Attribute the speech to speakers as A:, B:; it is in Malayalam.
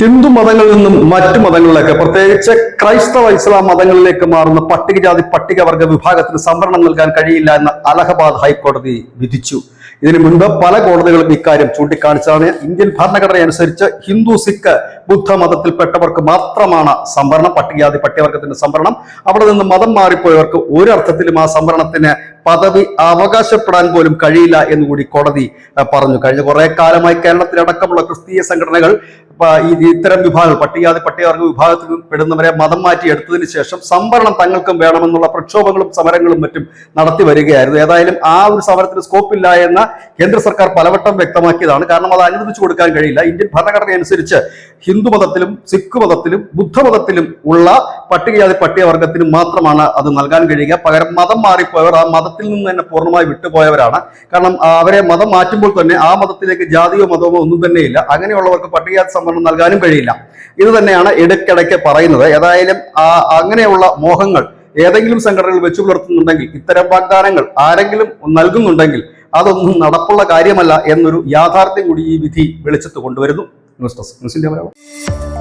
A: ഹിന്ദു മതങ്ങളിൽ നിന്നും മറ്റു മതങ്ങളിലേക്ക്, പ്രത്യേകിച്ച് ക്രൈസ്തവ ഇസ്ലാം മതങ്ങളിലേക്ക് മാറുന്ന പട്ടികജാതി പട്ടികവർഗ വിഭാഗത്തിന് സംവരണം നൽകാൻ കഴിയില്ല എന്ന് അലഹബാദ് ഹൈക്കോടതി വിധിച്ചു. ഇതിനു മുൻപ് പല കോടതികളും ഇക്കാര്യം ചൂണ്ടിക്കാണിച്ചതാണ്. ഇന്ത്യൻ ഭരണഘടന അനുസരിച്ച് ഹിന്ദു, സിഖ്, ബുദ്ധ മതത്തിൽപ്പെട്ടവർക്ക് മാത്രമാണ് സംവരണം, പട്ടികജാതി പട്ടികവർഗത്തിന്റെ സംവരണം. അവിടെ നിന്ന് മതം മാറിപ്പോയവർക്ക് ഒരർത്ഥത്തിലും ആ സംവരണത്തിന് പദവി അവകാശപ്പെടാൻ പോലും കഴിയില്ല എന്നുകൂടി കോടതി പറഞ്ഞു. കഴിഞ്ഞ കുറെ കാലമായി കേരളത്തിലടക്കമുള്ള ക്രിസ്തീയ സംഘടനകൾ ഇത്തരം വിഭാഗങ്ങൾ, പട്ടികജാതി പട്ടികവർഗ വിഭാഗത്തിൽ പെടുന്നവരെ മതം മാറ്റി എടുത്തതിന് ശേഷം സംവരണം തങ്ങൾക്കും വേണമെന്നുള്ള പ്രക്ഷോഭങ്ങളും സമരങ്ങളും മറ്റും നടത്തി വരികയായിരുന്നു. ഏതായാലും ആ ഒരു സമരത്തിന് സ്കോപ്പില്ല എന്ന് കേന്ദ്ര സർക്കാർ പലവട്ടം വ്യക്തമാക്കിയതാണ്. കാരണം അത് അനുവദിച്ചു കൊടുക്കാൻ കഴിയില്ല. ഇന്ത്യൻ ഭരണഘടന അനുസരിച്ച് ഹിന്ദു മതത്തിലും സിഖ് മതത്തിലും ബുദ്ധമതത്തിലും ഉള്ള പട്ടികജാതി പട്ടികവർഗത്തിന് മാത്രമാണ് അത് നൽകാൻ കഴിയുക. പകരം മതം മാറിപ്പോയവർ ആ മതത്തിൽ നിന്ന് തന്നെ പൂർണ്ണമായി വിട്ടുപോയവരാണ്. കാരണം അവരെ മതം മാറ്റുമ്പോൾ തന്നെ ആ മതത്തിലേക്ക് ജാതിയോ മതമോ ഒന്നും തന്നെയില്ല. അങ്ങനെയുള്ളവർക്ക് പട്ടികജാതി സംവരണം നൽകാനും കഴിയില്ല. ഇത് തന്നെയാണ് ഇടയ്ക്കിടയ്ക്ക് പറയുന്നത്. ഏതായാലും അങ്ങനെയുള്ള മോഹങ്ങൾ ഏതെങ്കിലും സംഘടനകൾ വെച്ചു പുലർത്തുന്നുണ്ടെങ്കിൽ, ഇത്തരം വാഗ്ദാനങ്ങൾ ആരെങ്കിലും നൽകുന്നുണ്ടെങ്കിൽ അതൊന്നും നടപ്പുള്ള കാര്യമല്ല എന്നൊരു യാഥാർത്ഥ്യം കൂടി ഈ വിധി വെളിച്ചത്ത് കൊണ്ടുവരുന്നു. News desk, news India Malayalam.